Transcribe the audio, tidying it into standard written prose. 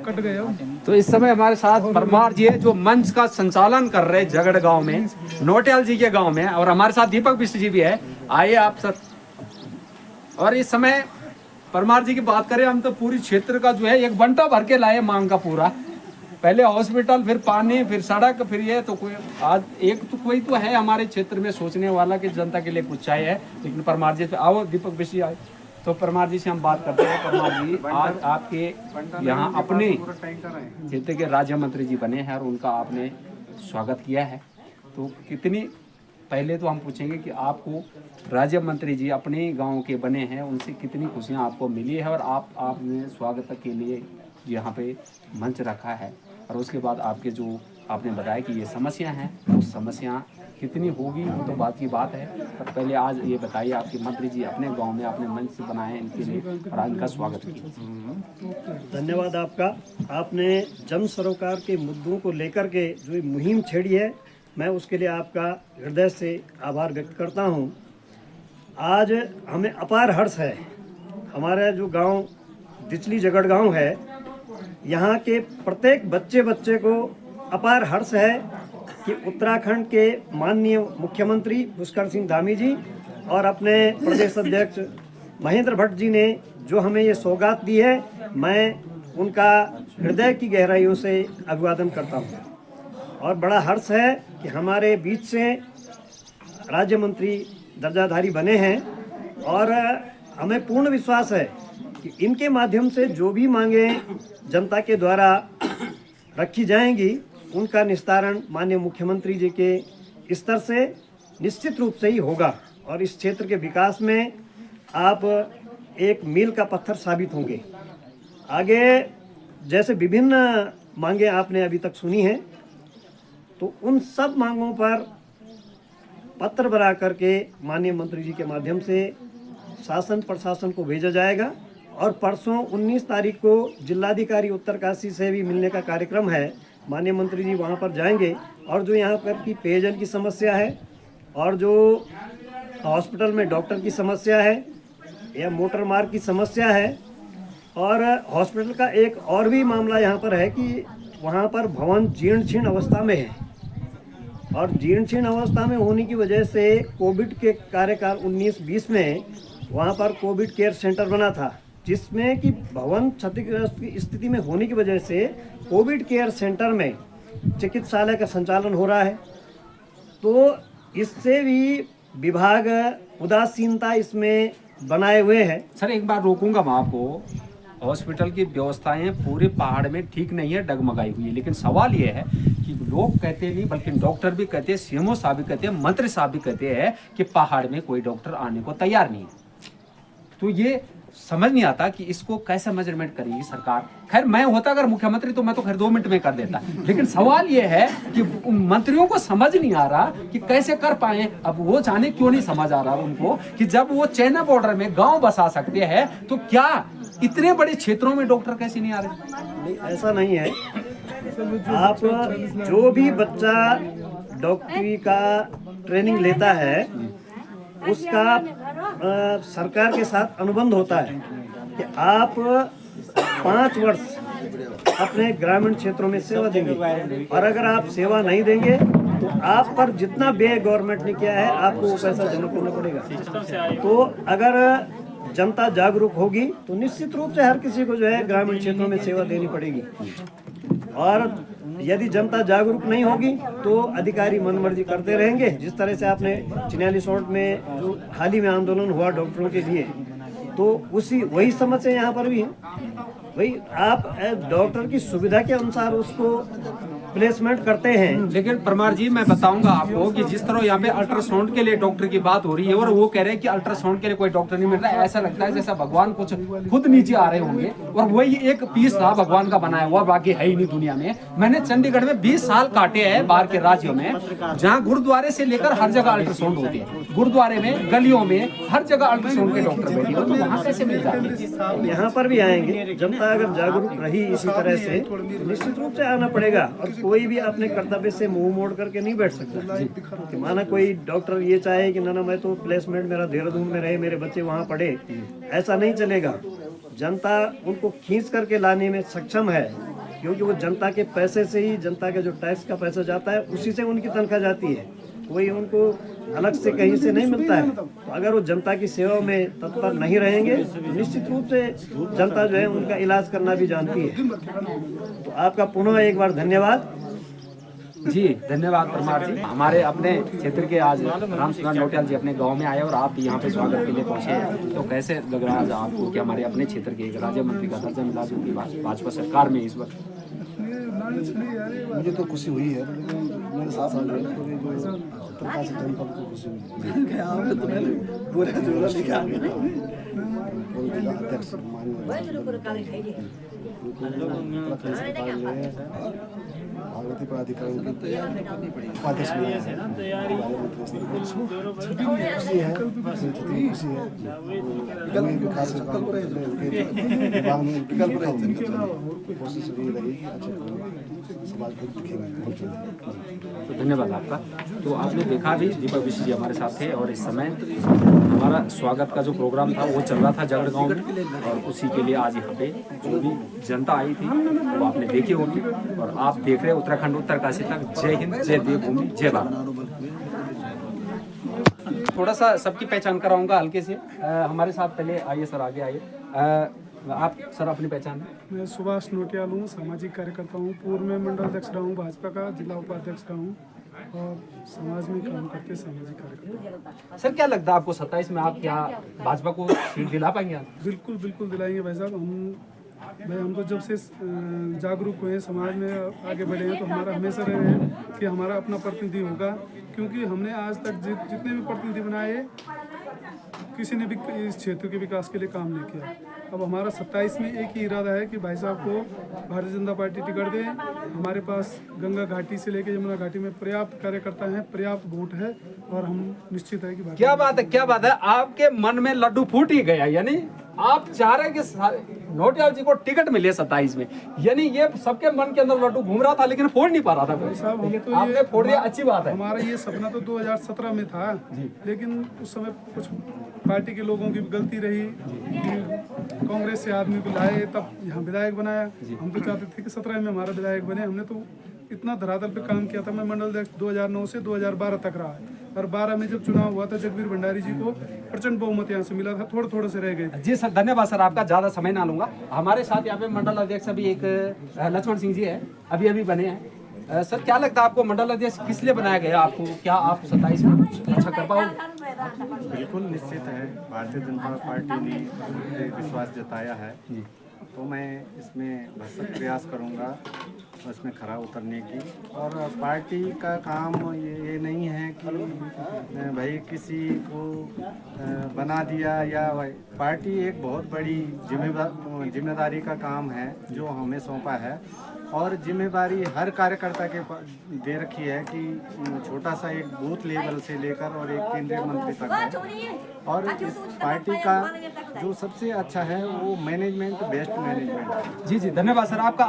Cut गए हो। तो इस समय हमारे साथ परमार जी है जो मंच का संचालन कर रहे हैं झगड़ गांव में, नोटियाल जी के गांव में, और हमारे साथ दीपक बिष्ट जी भी है। आइए आप सर। और इस समय परमार जी की बात करें हम तो पूरी क्षेत्र का जो है एक बंटा भर के लाए मांग का पूरा, पहले हॉस्पिटल, फिर पानी, फिर सड़क, फिर ये तो कोई आज एक तो कोई तो है हमारे क्षेत्र में सोचने वाला कि जनता के लिए कुछ चाहिए है। लेकिन परमार जी आओ, दीपक बिष्ट जी आए तो परमार जी से हम बात करते हैं। परमार जी आज आपके यहाँ अपने क्षेत्र के राज्य मंत्री जी बने हैं और उनका आपने स्वागत किया है, तो कितनी, पहले तो हम पूछेंगे कि आपको राज्य मंत्री जी अपने गांव के बने हैं, उनसे कितनी खुशियां आपको मिली है और आपने स्वागत के लिए यहाँ पे मंच रखा है, और उसके बाद आपके जो आपने बताया कि ये समस्या हैं, वो समस्या कितनी होगी वो तो बात की बात है। पर पहले आज ये बताइए आपके मंत्री जी अपने गांव में आपने मंच से बनाए हैं इनके लिए और इनका स्वागत किया। धन्यवाद आपका। आपने जन सरोकार के मुद्दों को लेकर के जो मुहिम छेड़ी है, मैं उसके लिए आपका हृदय से आभार व्यक्त करता हूं। आज हमें अपार हर्ष है, हमारा जो गांव दिचली झगड़ गांव है, यहाँ के प्रत्येक बच्चे को अपार हर्ष है कि उत्तराखंड के माननीय मुख्यमंत्री पुष्कर सिंह धामी जी और अपने प्रदेश अध्यक्ष महेंद्र भट्ट जी ने जो हमें ये सौगात दी है, मैं उनका हृदय की गहराइयों से अभिवादन करता हूँ। और बड़ा हर्ष है कि हमारे बीच से राज्य मंत्री दर्जाधारी बने हैं और हमें पूर्ण विश्वास है कि इनके माध्यम से जो भी मांगे जनता के द्वारा रखी जाएंगी, उनका निस्तारण माननीय मुख्यमंत्री जी के स्तर से निश्चित रूप से ही होगा और इस क्षेत्र के विकास में आप एक मील का पत्थर साबित होंगे। आगे जैसे विभिन्न मांगे आपने अभी तक सुनी हैं, तो उन सब मांगों पर पत्र बना करके माननीय मंत्री जी के माध्यम से शासन प्रशासन को भेजा जाएगा और परसों 19 तारीख को जिलाधिकारी उत्तरकाशी से भी मिलने का कार्यक्रम है। माननीय मंत्री जी वहां पर जाएंगे और जो यहाँ पर की पेयजल की समस्या है और जो हॉस्पिटल में डॉक्टर की समस्या है या मोटर मार्ग की समस्या है, और हॉस्पिटल का एक और भी मामला यहाँ पर है कि वहाँ पर भवन जीर्ण शीर्ण अवस्था में है और जीर्ण शीर्ण अवस्था में होने की वजह से कोविड के कार्यकाल 19-20 में वहाँ पर कोविड केयर सेंटर बना था, जिसमें कि भवन क्षतिग्रस्त की स्थिति में होने की वजह से कोविड केयर सेंटर में चिकित्सालय का संचालन हो रहा है। तो इससे भी विभाग उदासीनता इसमें बनाए हुए है। सर एक बार रोकूंगा मैं आपको, हॉस्पिटल की व्यवस्थाएं पूरे पहाड़ में ठीक नहीं है, डगमगाई हुई है, लेकिन सवाल ये है कि लोग कहते नहीं, बल्कि डॉक्टर भी कहते हैं, सीएमओ साहब भी कहते हैं, मंत्री साहब भी कहते हैं कि पहाड़ में कोई डॉक्टर आने को तैयार नहीं है। तो ये समझ नहीं आता कि इसको कैसे मेजरमेंट करेगी सरकार। खैर मैं होता अगर मुख्यमंत्री तो मैं तो खैर 2 मिनट में कर देता, लेकिन सवाल ये है कि मंत्रियों को समझ नहीं आ रहा कि कैसे कर पाए। अब वो जाने क्यों नहीं समझ आ रहा उनको कि जब वो चाइना बॉर्डर में गांव बसा सकते हैं तो क्या इतने बड़े क्षेत्रों में डॉक्टर कैसे नहीं आ रहे? नहीं, ऐसा नहीं है। आप जो भी बच्चा डॉक्टरी का ट्रेनिंग लेता है उसका सरकार के साथ अनुबंध होता है कि आप 5 वर्ष अपने ग्रामीण क्षेत्रों में सेवा देंगे, और अगर आप सेवा नहीं देंगे तो आप पर जितना व्यय गवर्नमेंट ने किया है आपको वो पैसा जमा करना पड़ेगा। तो अगर जनता जागरूक होगी तो निश्चित रूप से हर किसी को जो है ग्रामीण क्षेत्रों में सेवा देनी पड़ेगी, और यदि जनता जागरूक नहीं होगी तो अधिकारी मनमर्जी करते रहेंगे। जिस तरह से आपने चिन्याली शॉर्ट में जो हाल ही में आंदोलन हुआ डॉक्टरों के लिए, तो वही समस्या यहाँ पर भी है। वही आप डॉक्टर की सुविधा के अनुसार उसको प्लेसमेंट करते हैं। लेकिन परमार जी मैं बताऊंगा आपको कि जिस तरह यहाँ पे अल्ट्रासाउंड के लिए डॉक्टर की बात हो रही है और वो कह रहे हैं कि अल्ट्रासाउंड के लिए कोई डॉक्टर नहीं मिल रहा है, ऐसा लगता है जैसा भगवान कुछ खुद नीचे आ रहे होंगे और वही एक पीस था भगवान का बनाया हुआ, बाकी है ही नहीं दुनिया में। मैंने चंडीगढ़ में 20 साल काटे हैं बाहर के राज्यों में, जहाँ गुरुद्वारे से लेकर हर जगह अल्ट्रासाउंड होती है, गुरुद्वारे में, गलियों में, हर जगह अल्ट्रासाउंड के डॉक्टर बैठे हो, तो वहाँ कैसे मिल जाएंगे? यहाँ पर भी आएंगे। जनता अगर जागरूक रही इसी तरह से निश्चित रूप से आना पड़ेगा, और कोई भी अपने कर्तव्य से मुंह मोड़ करके नहीं बैठ सकता कि माना कोई डॉक्टर ये चाहे कि ना मैं तो प्लेसमेंट मेरा देहरादून में रहे, मेरे बच्चे वहाँ पढ़े, ऐसा नहीं चलेगा। जनता उनको खींच करके लाने में सक्षम है क्योंकि वो जनता के पैसे से ही, जनता का जो टैक्स का पैसा जाता है उसी से उनकी तनख्वाह जाती है, कोई उनको अलग से कहीं से नहीं मिलता है। तो अगर वो जनता की सेवा में तत्पर नहीं रहेंगे तो निश्चित रूप से जनता जो है उनका इलाज करना भी जानती है। तो आपका पुनः एक बार धन्यवाद। जी धन्यवाद परमार जी। हमारे अपने क्षेत्र के आज रामसुंदर नौटियाल जी अपने गांव में आए और आप यहाँ पे स्वागत के लिए पहुंचे हैं, तो कैसे लग रहा है आज आपको कि हमारे अपने क्षेत्र के एक राज्य मंत्री का दर्जा मिला जो कि भाजपा सरकार में इस वक्त? मुझे तो खुशी हुई है, मेरे साथ साथ प्रकाश जनता को खुशी हुई अध्यक्ष भागवती प्राधिकरण के उपाध्यक्ष खुशी है, विकास विभाग में कोशिश भी रही समाज को दिखेंगे। तो धन्यवाद आपका। तो आपने देखा भी दीपक विश्व जी हमारे साथ थे और इस समय हमारा स्वागत का जो प्रोग्राम था वो चल रहा था जगड़ गांव में, और उसी के लिए आज यहाँ पे जो भी जनता आई थी वो आपने देखी होगी और आप देख रहे हैं उत्तराखंड उत्तरकाशी तक। जय हिंद, जय देवभूमि, जय भारत। थोड़ा सा सबकी पहचान कराऊंगा हल्के से। हमारे साथ पहले आइए सर, आगे आइए। आप सर अपनी पहचान? मैं सुभाष नोटियाल हूँ, सामाजिक कार्यकर्ता हूँ, पूर्व में मंडल अध्यक्ष रहा हूँ भाजपा का, जिला उपाध्यक्ष रहा हूँ और समाज में काम करके सामाजिक कार्यकर्ता। सर क्या लगता है आपको 27 में आप क्या भाजपा को सीट दिला पाएंगे? बिल्कुल बिल्कुल दिलाएंगे भाई साहब। हम तो जब से जागरूक हुए हैं, समाज में आगे बढ़े हैं, तो हमारा हमेशा रहे हैं कि हमारा अपना प्रतिनिधि होगा, क्योंकि हमने आज तक जितने भी प्रतिनिधि बनाए किसी ने भी इस क्षेत्र के विकास के लिए काम नहीं किया। अब हमारा 27 में एक ही इरादा है कि भाई साहब को भारतीय जनता पार्टी टिकट दे। हमारे पास गंगा घाटी से लेकर यमुना घाटी में पर्याप्त कार्यकर्ता हैं, पर्याप्त वोट है और हम निश्चित है कि क्या बात है, क्या बात है। आपके मन में लड्डू फूट ही गया, यानी आप चाह रहे कि नौटियाल जी को टिकट मिले 27 में, यानी ये सबके मन के अंदर लड्डू घूम रहा था लेकिन फोड़ नहीं पा रहा था। साहब हम तो आपने फोड़ दिया, अच्छी बात है। हमारा ये सपना तो 2017 में था, लेकिन उस समय कुछ पार्टी के लोगों की गलती रही कि कांग्रेस से आदमी को लाए तब यहाँ विधायक बनाया। हम तो चाहते थे कि 17 में हमारा विधायक बने। हमने तो इतना धरातल पे काम किया था। मैं मंडल अध्यक्ष 2009 से 2012 तक रहा और 12 में जब चुनाव हुआ था जगवीर भंडारी जी को प्रचंड बहुमत यहाँ से मिला था, थोड़े थोड़े से रह गए। जी सर धन्यवाद सर, आपका ज्यादा समय ना लूंगा। हमारे साथ यहाँ पे मंडल अध्यक्ष अभी एक लक्ष्मण सिंह जी है, अभी बने हैं। सर क्या लगता है आपको मंडल अध्यक्ष किस लिए बनाया गया आपको? क्या आप 27 में कुछ अच्छा कर पाओगे? बिल्कुल निश्चित है, भारतीय जनता पार्टी ने मुझे विश्वास जताया है, तो मैं इसमें भरसक प्रयास करूंगा और इसमें खरा उतरने की। और पार्टी का काम ये नहीं है कि भाई किसी को बना दिया, या पार्टी एक बहुत बड़ी जिम्मेदारी का काम है जो हमें सौंपा है, और जिम्मेदारी हर कार्यकर्ता के दे रखी है कि छोटा सा एक बूथ लेवल से लेकर और एक केंद्रीय मंत्री तक है। और इस पार्टी का जो सबसे अच्छा है वो मैनेजमेंट, बेस्ट मैनेजमेंट है। जी धन्यवाद सर आपका।